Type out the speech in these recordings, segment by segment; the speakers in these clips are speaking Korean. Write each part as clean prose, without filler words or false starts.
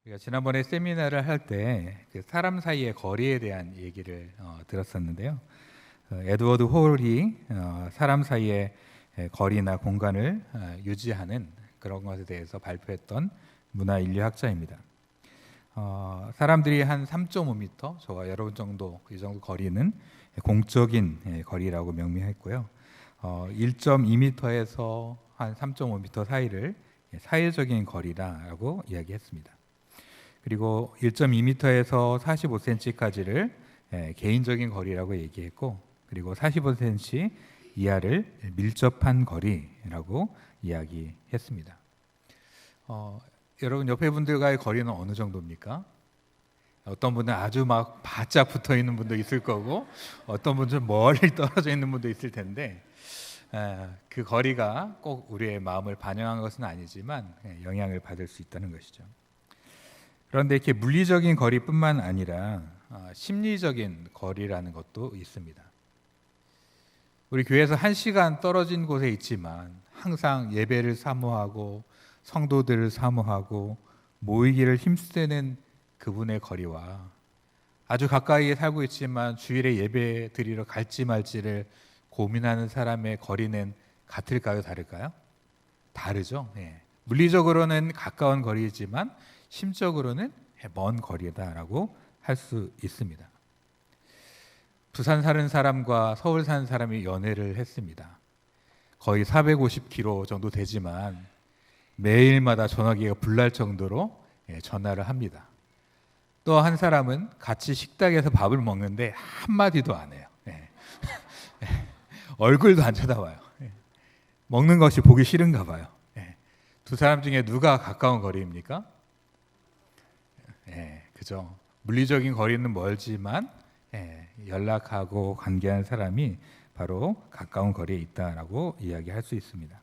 우리가 지난번에 세미나를 할 때 그 사람 사이의 거리에 대한 얘기를 들었었는데요. 에드워드 홀이 사람 사이의 거리나 공간을 유지하는 그런 것에 대해서 발표했던 문화인류학자입니다. 사람들이 한 3.5m, 저와 여러분 정도 이 정도 거리는 공적인 거리라고 명명했고요. 1.2m에서 한 3.5m 사이를 사회적인 거리라고 이야기했습니다. 그리고 1.2m에서 45cm까지를 개인적인 거리라고 얘기했고, 그리고 45cm 이하를 밀접한 거리라고 이야기했습니다. 여러분 옆에 분들과의 거리는 어느 정도입니까? 어떤 분은 아주 막 바짝 붙어 있는 분도 있을 거고, 어떤 분은 멀리 떨어져 있는 분도 있을 텐데, 그 거리가 꼭 우리의 마음을 반영한 것은 아니지만 영향을 받을 수 있다는 것이죠. 그런데 이렇게 물리적인 거리뿐만 아니라 심리적인 거리라는 것도 있습니다. 우리 교회에서 1시간 떨어진 곳에 있지만 항상 예배를 사모하고 성도들을 사모하고 모이기를 힘쓰는 그분의 거리와 아주 가까이에 살고 있지만 주일에 예배 드리러 갈지 말지를 고민하는 사람의 거리는 같을까요? 다를까요? 다르죠. 물리적으로는 가까운 거리이지만 심적으로는 먼 거리다라고 할 수 있습니다. 부산 사는 사람과 서울 사는 사람이 연애를 했습니다. 거의 450km 정도 되지만 매일마다 전화기가 불날 정도로 전화를 합니다. 또 한 사람은 같이 식탁에서 밥을 먹는데 한마디도 안 해요. 얼굴도 안 쳐다봐요. 먹는 것이 보기 싫은가 봐요. 두 사람 중에 누가 가까운 거리입니까? 그죠. 물리적인 거리는 멀지만 연락하고 관계하는 사람이 바로 가까운 거리에 있다라고 이야기할 수 있습니다.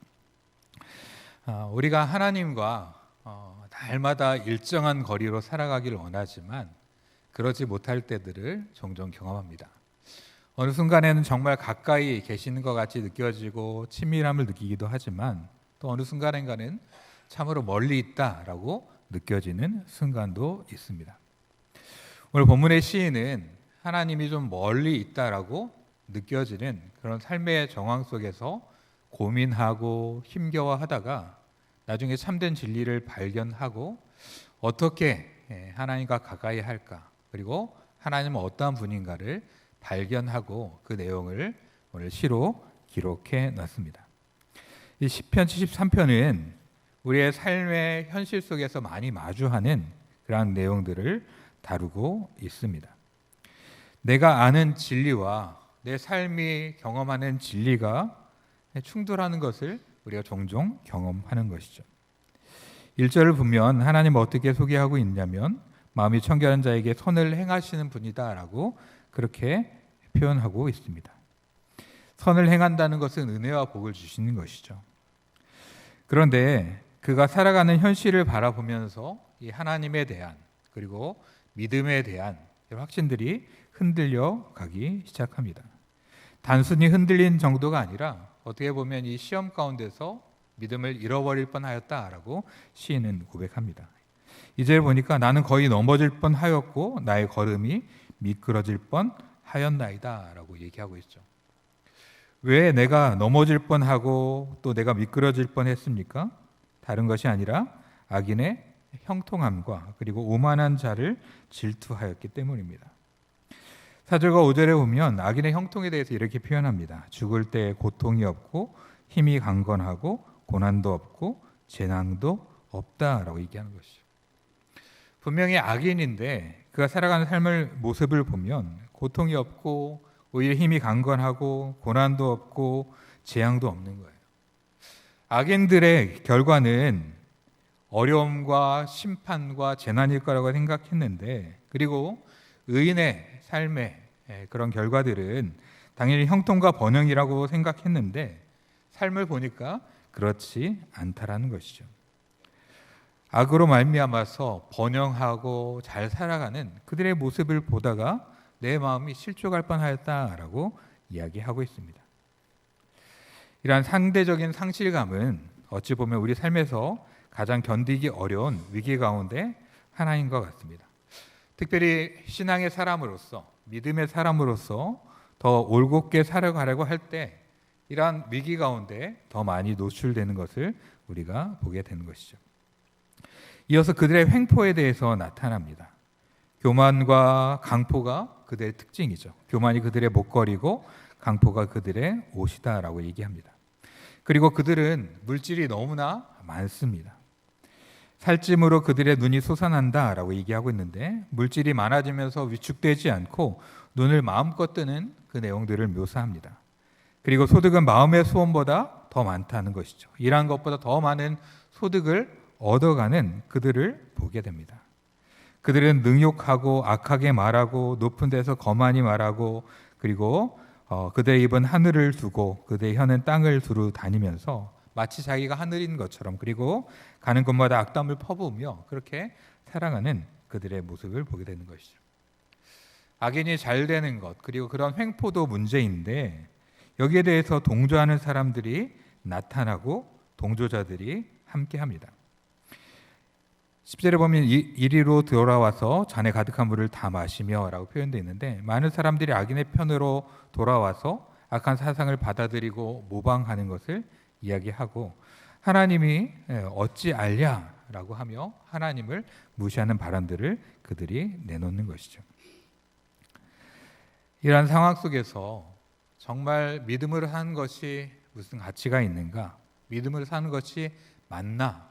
우리가 하나님과 날마다 일정한 거리로 살아가기를 원하지만 그러지 못할 때들을 종종 경험합니다. 어느 순간에는 정말 가까이 계시는 것 같이 느껴지고 친밀함을 느끼기도 하지만 또 어느 순간인가는 참으로 멀리 있다라고 느껴지는 순간도 있습니다. 오늘 본문의 시인은 하나님이 좀 멀리 있다라고 느껴지는 그런 삶의 정황 속에서 고민하고 힘겨워하다가 나중에 참된 진리를 발견하고 어떻게 하나님과 가까이 할까, 그리고 하나님은 어떠한 분인가를 발견하고 그 내용을 오늘 시로 기록해 놨습니다. 이 시편 73편은 우리의 삶의 현실 속에서 많이 마주하는 그러한 내용들을 다루고 있습니다. 내가 아는 진리와 내 삶이 경험하는 진리가 충돌하는 것을 우리가 종종 경험하는 것이죠. 1절을 보면 하나님은 어떻게 소개하고 있냐면 마음이 청결한 자에게 선을 행하시는 분이다라고 그렇게 표현하고 있습니다. 선을 행한다는 것은 은혜와 복을 주시는 것이죠. 그런데 그가 살아가는 현실을 바라보면서 이 하나님에 대한 그리고 믿음에 대한 확신들이 흔들려 가기 시작합니다. 단순히 흔들린 정도가 아니라 어떻게 보면 이 시험 가운데서 믿음을 잃어버릴 뻔하였다라고 시인은 고백합니다. 이제 보니까 나는 거의 넘어질 뻔하였고 나의 걸음이 미끄러질 뻔하였나이다라고 얘기하고 있죠. 왜 내가 넘어질 뻔하고 또 내가 미끄러질 뻔했습니까? 다른 것이 아니라 악인의 형통함과 그리고 오만한 자를 질투하였기 때문입니다. 4절과 5절에 보면 악인의 형통에 대해서 이렇게 표현합니다. 죽을 때 고통이 없고 힘이 강건하고 고난도 없고 재난도 없다라고 얘기하는 것이죠. 분명히 악인인데 그가 살아가는 삶의 모습을 보면 고통이 없고 오히려 힘이 강건하고 고난도 없고 재앙도 없는 거예요. 악인들의 결과는 어려움과 심판과 재난일 거라고 생각했는데, 그리고 의인의 삶의 그런 결과들은 당연히 형통과 번영이라고 생각했는데 삶을 보니까 그렇지 않다라는 것이죠. 악으로 말미암아서 번영하고 잘 살아가는 그들의 모습을 보다가 내 마음이 실족할 뻔하였다라고 이야기하고 있습니다. 이러한 상대적인 상실감은 어찌 보면 우리 삶에서 가장 견디기 어려운 위기 가운데 하나인 것 같습니다. 특별히 신앙의 사람으로서, 믿음의 사람으로서 더 올곧게 살아가려고 할 때 이러한 위기 가운데 더 많이 노출되는 것을 우리가 보게 되는 것이죠. 이어서 그들의 횡포에 대해서 나타납니다. 교만과 강포가 그들의 특징이죠. 교만이 그들의 목걸이고 강포가 그들의 옷이다라고 얘기합니다. 그리고 그들은 물질이 너무나 많습니다. 살찜으로 그들의 눈이 솟아난다라고 얘기하고 있는데, 물질이 많아지면서 위축되지 않고 눈을 마음껏 뜨는 그 내용들을 묘사합니다. 그리고 소득은 마음의 소원보다 더 많다는 것이죠. 일한 것보다 더 많은 소득을 얻어가는 그들을 보게 됩니다. 그들은 능욕하고 악하게 말하고 높은 데서 거만히 말하고, 그리고 그들의 입은 하늘을 두고 그들의 혀는 땅을 두루 다니면서 마치 자기가 하늘인 것처럼, 그리고 가는 곳마다 악담을 퍼부으며 그렇게 살아가는 그들의 모습을 보게 되는 것이죠. 악인이 잘 되는 것, 그리고 그런 횡포도 문제인데, 여기에 대해서 동조하는 사람들이 나타나고 동조자들이 함께합니다. 10절에 보면 이리로 돌아와서 잔에 가득한 물을 다 마시며 라고 표현되어 있는데, 많은 사람들이 악인의 편으로 돌아와서 악한 사상을 받아들이고 모방하는 것을 이야기하고, 하나님이 어찌 알냐라고 하며 하나님을 무시하는 발언들을 그들이 내놓는 것이죠. 이러한 상황 속에서 정말 믿음으로 사는 것이 무슨 가치가 있는가? 믿음으로 사는 것이 맞나?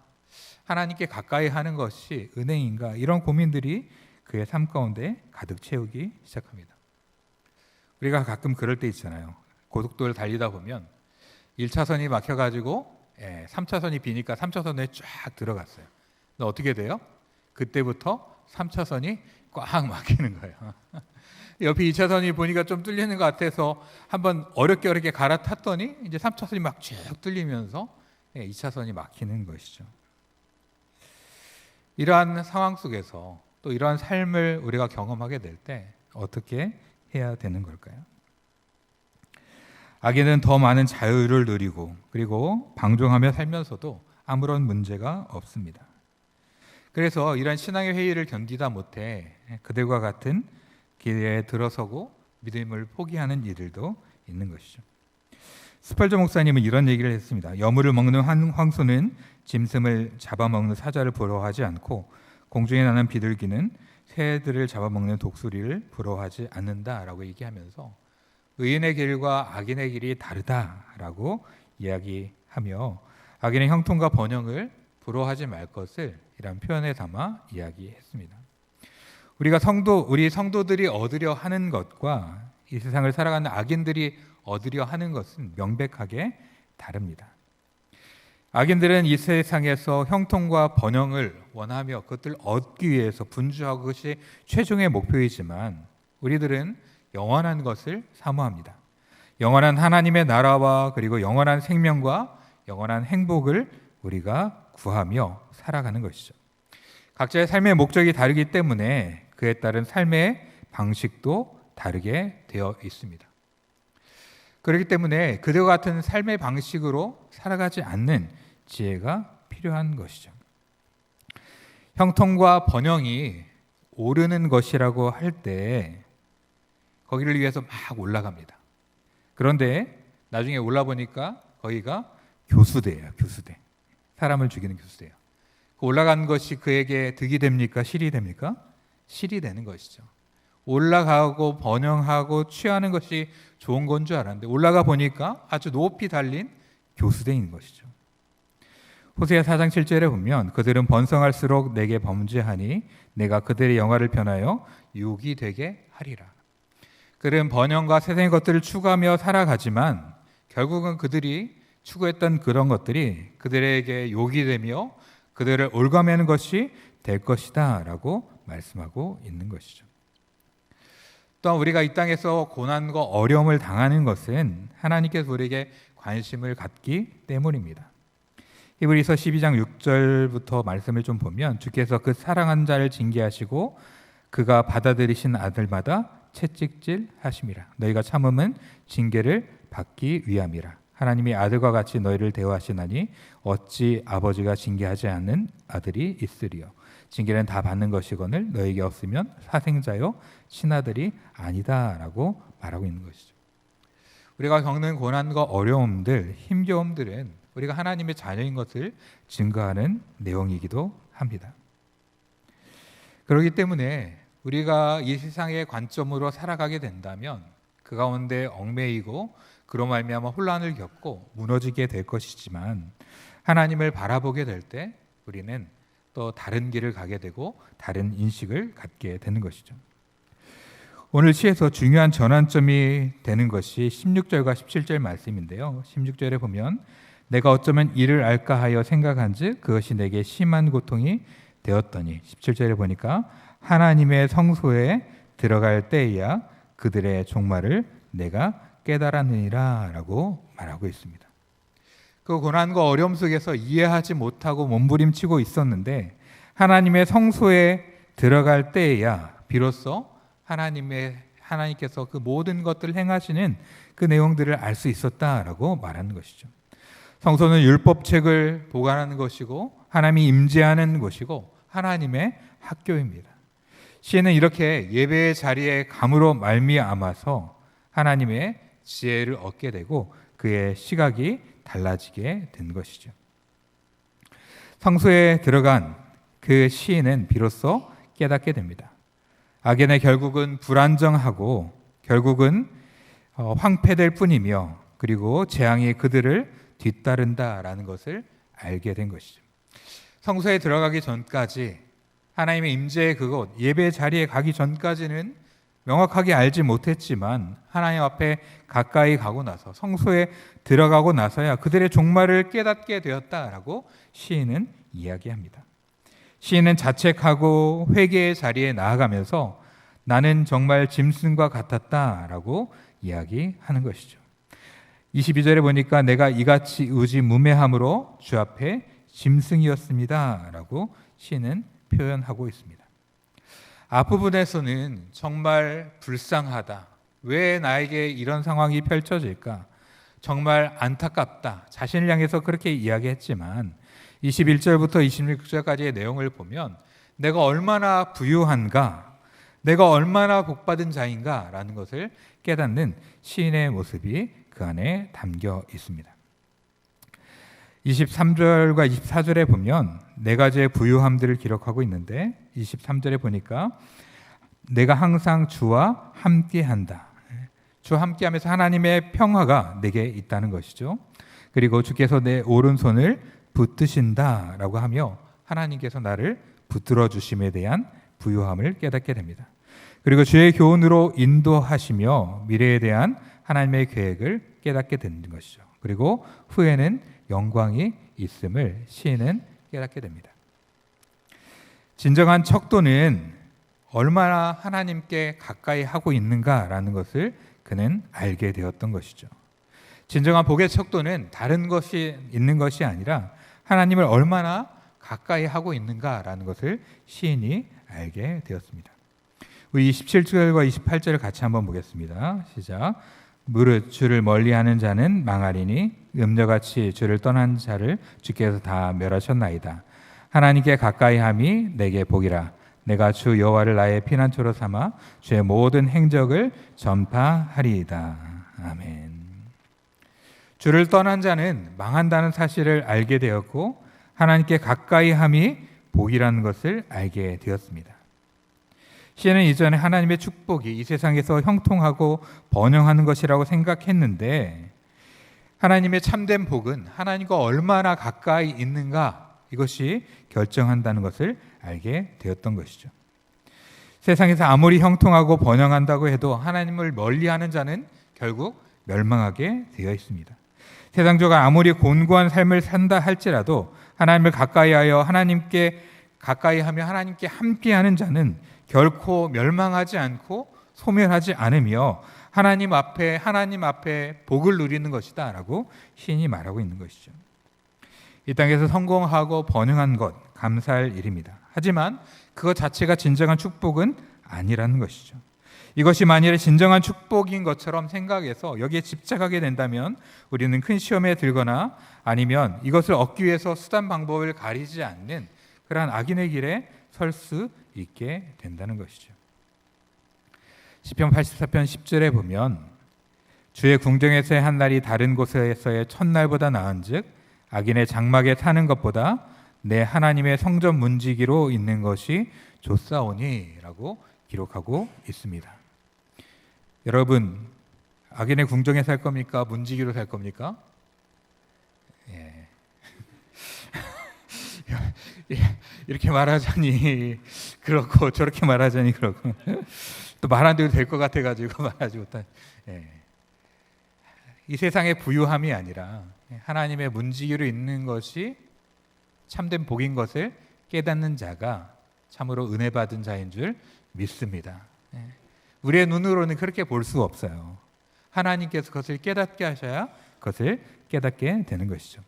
하나님께 가까이 하는 것이 은혜인가? 이런 고민들이 그의 삶 가운데 가득 채우기 시작합니다. 우리가 가끔 그럴 때 있잖아요. 고속도로를 달리다 보면 1차선이 막혀가지고 3차선이 비니까 3차선에 쫙 들어갔어요. 근데 어떻게 돼요? 그때부터 3차선이 꽉 막히는 거예요. 옆에 2차선이 보니까 좀 뚫리는 것 같아서 한번 어렵게 갈아탔더니 이제 3차선이 막 쭉 뚫리면서 2차선이 막히는 것이죠. 이러한 상황 속에서 또 이러한 삶을 우리가 경험하게 될 때 어떻게 해야 되는 걸까요? 악인은 더 많은 자유를 누리고 그리고 방종하며 살면서도 아무런 문제가 없습니다. 그래서 이러한 신앙의 회의를 견디다 못해 그들과 같은 길에 들어서고 믿음을 포기하는 이들도 있는 것이죠. 스펄전 목사님은 이런 얘기를 했습니다. 여물을 먹는 황소는 짐승을 잡아먹는 사자를 부러워하지 않고, 공중에 나는 비둘기는 새들을 잡아먹는 독수리를 부러워하지 않는다라고 얘기하면서 의인의 길과 악인의 길이 다르다라고 이야기하며, 악인의 형통과 번영을 부러워하지 말 것을 이런 표현에 담아 이야기했습니다. 우리 성도들이 얻으려 하는 것과 이 세상을 살아가는 악인들이 얻으려 하는 것은 명백하게 다릅니다. 악인들은 이 세상에서 형통과 번영을 원하며 그것을 얻기 위해서 분주하고 그것이 최종의 목표이지만, 우리들은 영원한 것을 사모합니다. 영원한 하나님의 나라와 그리고 영원한 생명과 영원한 행복을 우리가 구하며 살아가는 것이죠. 각자의 삶의 목적이 다르기 때문에 그에 따른 삶의 방식도 다르게 되어 있습니다. 그렇기 때문에 그들과 같은 삶의 방식으로 살아가지 않는 지혜가 필요한 것이죠. 형통과 번영이 오르는 것이라고 할 때 거기를 위해서 막 올라갑니다. 그런데 나중에 올라보니까 거기가 교수대예요. 교수대. 사람을 죽이는 교수대예요. 올라간 것이 그에게 득이 됩니까? 실이 됩니까? 실이 되는 것이죠. 올라가고 번영하고 취하는 것이 좋은 건 줄 알았는데 올라가 보니까 아주 높이 달린 교수대인 것이죠. 호세아 4장 7절에 보면 그들은 번성할수록 내게 범죄하니 내가 그들의 영화를 변하여 욕이 되게 하리라. 그들은 번영과 세상의 것들을 추구하며 살아가지만 결국은 그들이 추구했던 그런 것들이 그들에게 욕이 되며 그들을 올가매는 것이 될 것이다 라고 말씀하고 있는 것이죠. 또한 우리가 이 땅에서 고난과 어려움을 당하는 것은 하나님께서 우리에게 관심을 갖기 때문입니다. 히브리서 12장 6절부터 말씀을 좀 보면 주께서 그 사랑한 자를 징계하시고 그가 받아들이신 아들마다 채찍질 하심이라. 너희가 참음은 징계를 받기 위함이라. 하나님이 아들과 같이 너희를 대우하시나니 어찌 아버지가 징계하지 않는 아들이 있으리요. 징계는 다 받는 것이거늘 너에게 없으면 사생자요 신하들이 아니다라고 말하고 있는 것이죠. 우리가 겪는 고난과 어려움들, 힘겨움들은 우리가 하나님의 자녀인 것을 증거하는 내용이기도 합니다. 그렇기 때문에 우리가 이 세상의 관점으로 살아가게 된다면 그 가운데 얽매이고 그로 말미암아 혼란을 겪고 무너지게 될 것이지만 하나님을 바라보게 될 때 우리는 또 다른 길을 가게 되고 다른 인식을 갖게 되는 것이죠. 오늘 시에서 중요한 전환점이 되는 것이 16절과 17절 말씀인데요. 16절에 보면 내가 어쩌면 이를 알까 하여 생각한즉 그것이 내게 심한 고통이 되었더니 17절에 보니까 하나님의 성소에 들어갈 때에야 그들의 종말을 내가 깨달았느니라 라고 말하고 있습니다. 그 고난과 어려움 속에서 이해하지 못하고 몸부림치고 있었는데 하나님의 성소에 들어갈 때에야 비로소 하나님께서 그 모든 것들을 행하시는 그 내용들을 알 수 있었다라고 말하는 것이죠. 성소는 율법책을 보관하는 것이고 하나님이 임재하는 곳이고 하나님의 학교입니다. 시인은 이렇게 예배의 자리에 감으로 말미암아서 하나님의 지혜를 얻게 되고 그의 시각이 달라지게 된 것이죠. 성소에 들어간 그 시인은 비로소 깨닫게 됩니다. 악인의 결국은 불안정하고 결국은 황폐될 뿐이며 그리고 재앙이 그들을 뒤따른다라는 것을 알게 된 것이죠. 성소에 들어가기 전까지 하나님의 임재의 그곳 예배 자리에 가기 전까지는 명확하게 알지 못했지만 하나님 앞에 가까이 가고 나서 성소에 들어가고 나서야 그들의 종말을 깨닫게 되었다라고 시인은 이야기합니다. 시인은 자책하고 회개의 자리에 나아가면서 나는 정말 짐승과 같았다라고 이야기하는 것이죠. 22절에 보니까 내가 이같이 의지무매함으로 주 앞에 짐승이었습니다라고 시인은 표현하고 있습니다. 앞부분에서는 정말 불쌍하다. 왜 나에게 이런 상황이 펼쳐질까? 정말 안타깝다. 자신을 향해서 그렇게 이야기했지만 21절부터 26절까지의 내용을 보면 내가 얼마나 부유한가? 내가 얼마나 복받은 자인가? 라는 것을 깨닫는 시인의 모습이 그 안에 담겨 있습니다. 23절과 24절에 보면 네 가지의 부유함들을 기록하고 있는데 23절에 보니까 내가 항상 주와 함께한다. 주와 함께하면서 하나님의 평화가 내게 있다는 것이죠. 그리고 주께서 내 오른손을 붙드신다라고 하며 하나님께서 나를 붙들어 주심에 대한 부유함을 깨닫게 됩니다. 그리고 주의 교훈으로 인도하시며 미래에 대한 하나님의 계획을 깨닫게 되는 것이죠. 그리고 후에는 영광이 있음을 시인은 깨닫게 됩니다. 진정한 척도는 얼마나 하나님께 가까이 하고 있는가라는 것을 그는 알게 되었던 것이죠. 진정한 복의 척도는 다른 것이 있는 것이 아니라 하나님을 얼마나 가까이 하고 있는가라는 것을 시인이 알게 되었습니다. 우리 27절과 28절을 같이 한번 보겠습니다. 시작. 무릇 주를 멀리하는 자는 망하리니 음녀같이 주를 떠난 자를 주께서 다 멸하셨나이다. 하나님께 가까이함이 내게 복이라. 내가 주 여호와를 나의 피난처로 삼아 주의 모든 행적을 전파하리이다. 아멘. 주를 떠난 자는 망한다는 사실을 알게 되었고 하나님께 가까이함이 복이라는 것을 알게 되었습니다. 시인은 이전에 하나님의 축복이 이 세상에서 형통하고 번영하는 것이라고 생각했는데 하나님의 참된 복은 하나님과 얼마나 가까이 있는가 이것이 결정한다는 것을 알게 되었던 것이죠. 세상에서 아무리 형통하고 번영한다고 해도 하나님을 멀리하는 자는 결국 멸망하게 되어 있습니다. 세상적으로 아무리 곤고한 삶을 산다 할지라도 하나님을 가까이하여 하나님께 가까이하며 하나님께 함께하는 자는 결코 멸망하지 않고 소멸하지 않으며 하나님 앞에 복을 누리는 것이다라고 시인이 말하고 있는 것이죠. 이 땅에서 성공하고 번영한 것 감사할 일입니다. 하지만 그것 자체가 진정한 축복은 아니라는 것이죠. 이것이 만일에 진정한 축복인 것처럼 생각해서 여기에 집착하게 된다면 우리는 큰 시험에 들거나 아니면 이것을 얻기 위해서 수단 방법을 가리지 않는 그러한 악인의 길에 설 수 있게 된다는 것이죠. 시편 84편 10절에 보면 주의 궁정에서의 한 날이 다른 곳에서의 첫날보다 나은즉 악인의 장막에 사는 것보다 내 하나님의 성전 문지기로 있는 것이 좋사오니라고 기록하고 있습니다. 여러분, 악인의 궁정에 살 겁니까? 문지기로 살 겁니까? 이렇게 말하자니 그렇고 저렇게 말하자니 그렇고 또 말 안 돼도 될 것 같아가지고 말하지 못한. 이 세상의 부유함이 아니라 하나님의 문지기로 있는 것이 참된 복인 것을 깨닫는 자가 참으로 은혜 받은 자인 줄 믿습니다. 우리의 눈으로는 그렇게 볼 수 없어요. 하나님께서 그것을 깨닫게 하셔야 그것을 깨닫게 되는 것이죠.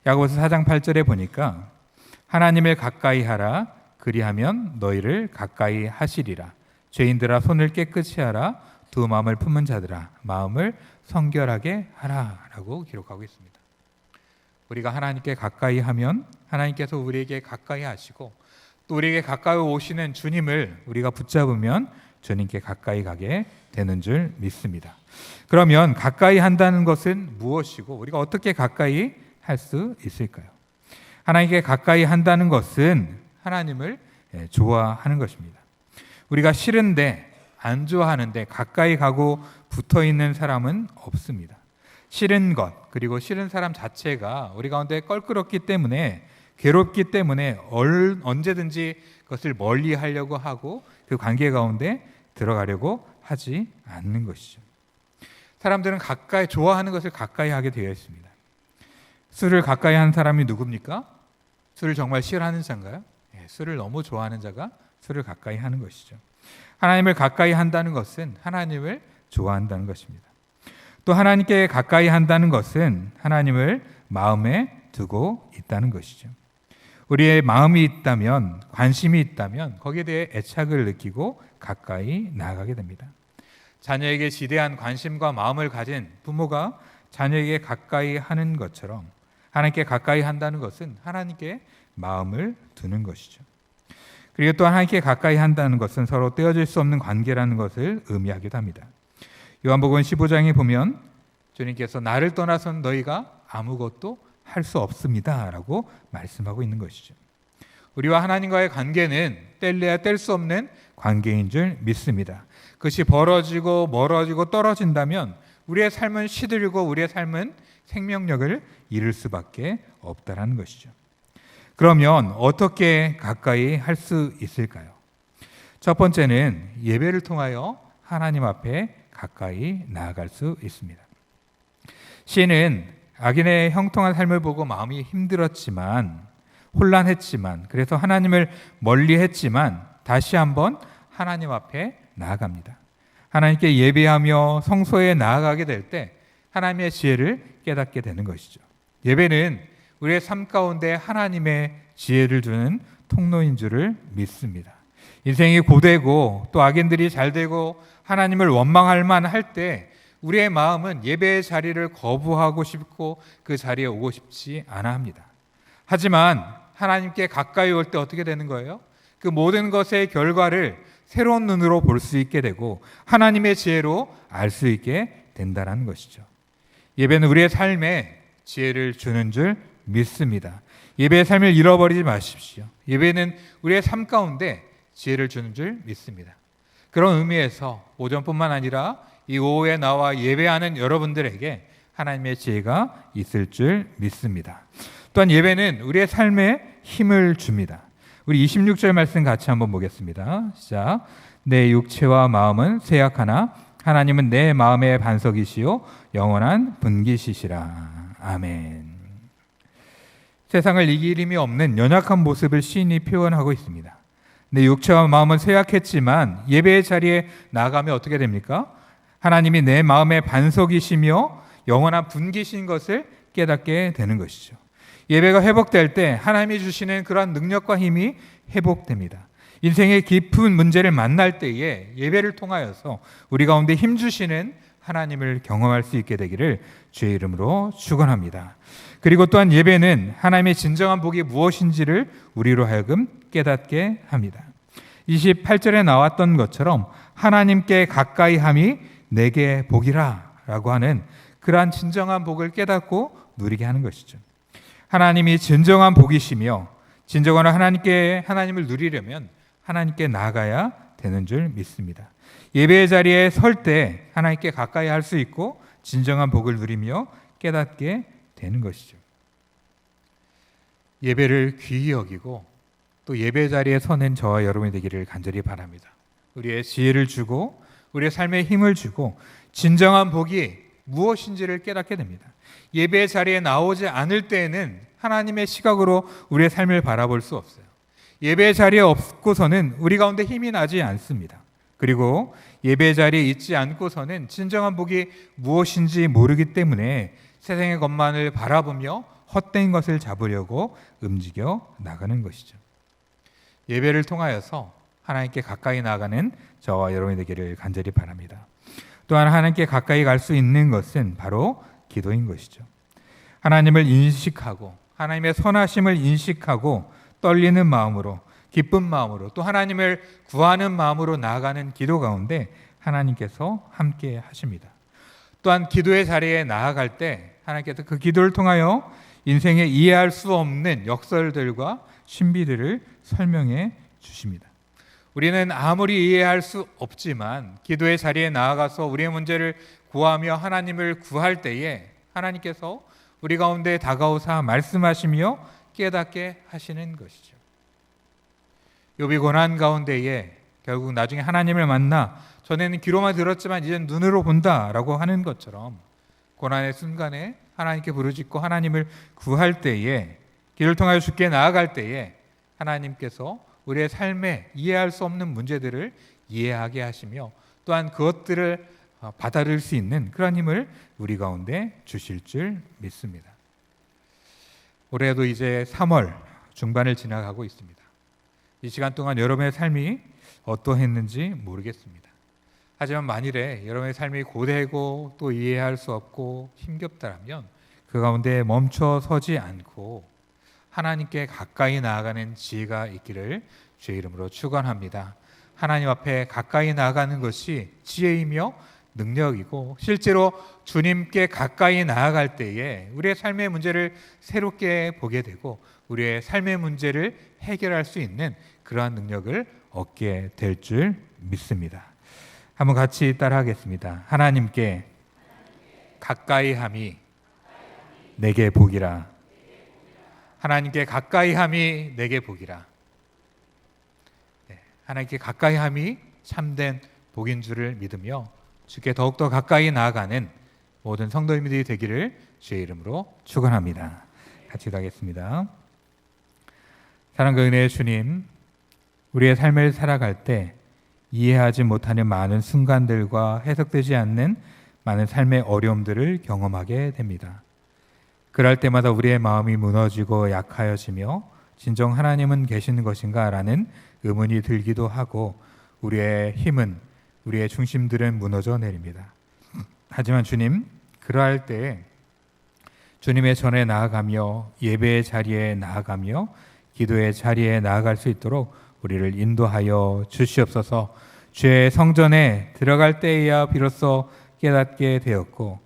야고보서 4장 8절에 보니까 하나님을 가까이 하라 그리하면 너희를 가까이 하시리라. 죄인들아 손을 깨끗이 하라. 두 마음을 품은 자들아 마음을 성결하게 하라라고 기록하고 있습니다. 우리가 하나님께 가까이 하면 하나님께서 우리에게 가까이 하시고 또 우리에게 가까이 오시는 주님을 우리가 붙잡으면 주님께 가까이 가게 되는 줄 믿습니다. 그러면 가까이 한다는 것은 무엇이고 우리가 어떻게 가까이 할 수 있을까요? 하나님께 가까이 한다는 것은 하나님을 좋아하는 것입니다. 우리가 싫은데 안 좋아하는데 가까이 가고 붙어 있는 사람은 없습니다. 싫은 것 그리고 싫은 사람 자체가 우리 가운데 껄끄럽기 때문에 괴롭기 때문에 언제든지 그것을 멀리 하려고 하고 그 관계 가운데 들어가려고 하지 않는 것이죠. 사람들은 가까이 좋아하는 것을 가까이 하게 되어 있습니다. 술을 가까이 하는 사람이 누굽니까? 술을 정말 싫어하는 자인가요? 술을 너무 좋아하는 자가 술을 가까이 하는 것이죠. 하나님을 가까이 한다는 것은 하나님을 좋아한다는 것입니다. 또 하나님께 가까이 한다는 것은 하나님을 마음에 두고 있다는 것이죠. 우리의 마음이 있다면, 관심이 있다면 거기에 대해 애착을 느끼고 가까이 나아가게 됩니다. 자녀에게 지대한 관심과 마음을 가진 부모가 자녀에게 가까이 하는 것처럼 하나님께 가까이 한다는 것은 하나님께 마음을 두는 것이죠. 그리고 또 하나님께 가까이 한다는 것은 서로 떼어질 수 없는 관계라는 것을 의미하기도 합니다. 요한복음 15장에 보면 주님께서 나를 떠나서는 너희가 아무것도 할 수 없습니다 라고 말씀하고 있는 것이죠. 우리와 하나님과의 관계는 뗄래야 뗄 수 없는 관계인 줄 믿습니다. 그것이 벌어지고 멀어지고 떨어진다면 우리의 삶은 시들고 우리의 삶은 생명력을 잃을 수밖에 없다라는 것이죠. 그러면 어떻게 가까이 할 수 있을까요? 첫 번째는 예배를 통하여 하나님 앞에 가까이 나아갈 수 있습니다. 시인은 악인의 형통한 삶을 보고 마음이 힘들었지만 혼란했지만 그래서 하나님을 멀리했지만 다시 한번 하나님 앞에 나아갑니다. 하나님께 예배하며 성소에 나아가게 될 때 하나님의 지혜를 깨닫게 되는 것이죠. 예배는 우리의 삶 가운데 하나님의 지혜를 주는 통로인 줄을 믿습니다. 인생이 고되고 또 악인들이 잘되고 하나님을 원망할 만할 때 우리의 마음은 예배의 자리를 거부하고 싶고 그 자리에 오고 싶지 않아 합니다. 하지만 하나님께 가까이 올 때 어떻게 되는 거예요? 그 모든 것의 결과를 새로운 눈으로 볼 수 있게 되고 하나님의 지혜로 알 수 있게 된다는 것이죠. 예배는 우리의 삶에 지혜를 주는 줄 믿습니다. 예배의 삶을 잃어버리지 마십시오. 예배는 우리의 삶 가운데 지혜를 주는 줄 믿습니다. 그런 의미에서 오전뿐만 아니라 이 오후에 나와 예배하는 여러분들에게 하나님의 지혜가 있을 줄 믿습니다. 또한 예배는 우리의 삶에 힘을 줍니다. 우리 26절 말씀 같이 한번 보겠습니다. 시작. 내 육체와 마음은 쇠약하나 하나님은 내 마음의 반석이시요 영원한 분기시시라. 아멘. 세상을 이길 힘이 없는 연약한 모습을 시인이 표현하고 있습니다. 내 육체와 마음은 쇠약했지만 예배의 자리에 나아가면 어떻게 됩니까? 하나님이 내 마음의 반석이시며 영원한 분기신 것을 깨닫게 되는 것이죠. 예배가 회복될 때 하나님이 주시는 그러한 능력과 힘이 회복됩니다. 인생의 깊은 문제를 만날 때에 예배를 통하여서 우리 가운데 힘 주시는 하나님을 경험할 수 있게 되기를 주의 이름으로 축원합니다. 그리고 또한 예배는 하나님의 진정한 복이 무엇인지를 우리로 하여금 깨닫게 합니다. 28절에 나왔던 것처럼 하나님께 가까이 함이 내게 복이라 라고 하는 그러한 진정한 복을 깨닫고 누리게 하는 것이죠. 하나님이 진정한 복이시며 진정한 하나님을 누리려면 하나님께 나아가야 되는 줄 믿습니다. 예배의 자리에 설 때 하나님께 가까이 할 수 있고 진정한 복을 누리며 깨닫게 되는 것이죠. 예배를 귀히 여기고 또 예배 자리에 서는 저와 여러분이 되기를 간절히 바랍니다. 우리의 지혜를 주고 우리의 삶에 힘을 주고 진정한 복이 무엇인지를 깨닫게 됩니다. 예배 자리에 나오지 않을 때에는 하나님의 시각으로 우리의 삶을 바라볼 수 없어요. 예배 자리에 없고서는 우리 가운데 힘이 나지 않습니다. 그리고 예배 자리에 있지 않고서는 진정한 복이 무엇인지 모르기 때문에 세상의 것만을 바라보며 헛된 것을 잡으려고 움직여 나가는 것이죠. 예배를 통하여서 하나님께 가까이 나아가는 저와 여러분이 되기를 간절히 바랍니다. 또한 하나님께 가까이 갈 수 있는 것은 바로 기도인 것이죠. 하나님을 인식하고 하나님의 선하심을 인식하고 떨리는 마음으로 기쁜 마음으로 또 하나님을 구하는 마음으로 나아가는 기도 가운데 하나님께서 함께 하십니다. 또한 기도의 자리에 나아갈 때 하나님께서 그 기도를 통하여 인생에 이해할 수 없는 역설들과 신비들을 설명해 주십니다. 우리는 아무리 이해할 수 없지만 기도의 자리에 나아가서 우리의 문제를 구하며 하나님을 구할 때에 하나님께서 우리 가운데 다가오사 말씀하시며 깨닫게 하시는 것이죠. 욥이 고난 가운데에 결국 나중에 하나님을 만나 전에는 귀로만 들었지만 이제는 눈으로 본다라고 하는 것처럼 고난의 순간에 하나님께 부르짖고 하나님을 구할 때에 기도를 통하여 주께 나아갈 때에 하나님께서 우리의 삶에 이해할 수 없는 문제들을 이해하게 하시며 또한 그것들을 받아들일 수 있는 그런 힘을 우리 가운데 주실 줄 믿습니다. 올해도 이제 3월 중반을 지나가고 있습니다. 이 시간 동안 여러분의 삶이 어떠했는지 모르겠습니다. 하지만 만일에 여러분의 삶이 고되고 또 이해할 수 없고 힘겹다면 그 가운데 멈춰 서지 않고 하나님께 가까이 나아가는 지혜가 있기를 주의 이름으로 축원합니다. 하나님 앞에 가까이 나아가는 것이 지혜이며 능력이고 실제로 주님께 가까이 나아갈 때에 우리의 삶의 문제를 새롭게 보게 되고 우리의 삶의 문제를 해결할 수 있는 그러한 능력을 얻게 될 줄 믿습니다. 한번 같이 따라하겠습니다. 하나님께 가까이 함이 내게 복이라. 하나님께 가까이 함이 내게 복이라. 하나님께 가까이 함이 참된 복인 줄을 믿으며 주께 더욱더 가까이 나아가는 모든 성도님들이 되기를 주의 이름으로 축원합니다. 같이 기도하겠습니다. 사랑과 은혜의 주님, 우리의 삶을 살아갈 때 이해하지 못하는 많은 순간들과 해석되지 않는 많은 삶의 어려움들을 경험하게 됩니다. 그럴 때마다 우리의 마음이 무너지고 약하여지며 진정 하나님은 계시는 것인가 라는 의문이 들기도 하고 우리의 힘은 우리의 중심들은 무너져 내립니다. 하지만 주님, 그러할 때 주님의 전에 나아가며 예배의 자리에 나아가며 기도의 자리에 나아갈 수 있도록 우리를 인도하여 주시옵소서. 주의 성전에 들어갈 때에야 비로소 깨닫게 되었고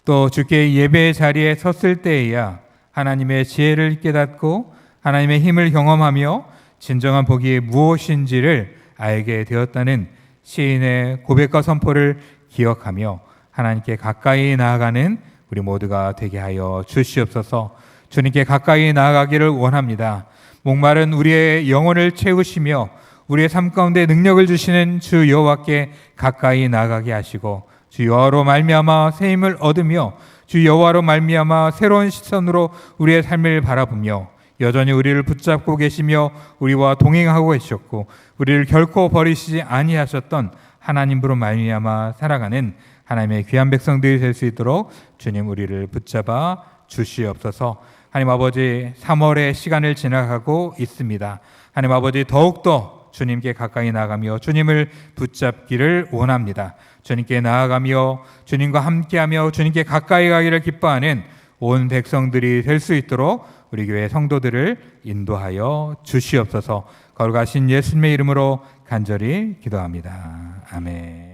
또 주께 예배의 자리에 섰을 때에야 하나님의 지혜를 깨닫고 하나님의 힘을 경험하며 진정한 복이 무엇인지를 알게 되었다는 시인의 고백과 선포를 기억하며 하나님께 가까이 나아가는 우리 모두가 되게 하여 주시옵소서. 주님께 가까이 나아가기를 원합니다. 목마른 우리의 영혼을 채우시며 우리의 삶 가운데 능력을 주시는 주 여호와께 가까이 나아가게 하시고 주 여호와로 말미암아 새 힘을 얻으며 주 여호와로 말미암아 새로운 시선으로 우리의 삶을 바라보며 여전히 우리를 붙잡고 계시며 우리와 동행하고 계셨고 우리를 결코 버리시지 아니하셨던 하나님으로 말미암아 살아가는 하나님의 귀한 백성들이 될 수 있도록 주님 우리를 붙잡아 주시옵소서. 하나님 아버지, 3월의 시간을 지나가고 있습니다. 하나님 아버지, 더욱더 주님께 가까이 나아가며 주님을 붙잡기를 원합니다. 주님께 나아가며 주님과 함께하며 주님께 가까이 가기를 기뻐하는 온 백성들이 될 수 있도록 우리 교회 성도들을 인도하여 주시옵소서. 거룩하신 예수님의 이름으로 간절히 기도합니다. 아멘.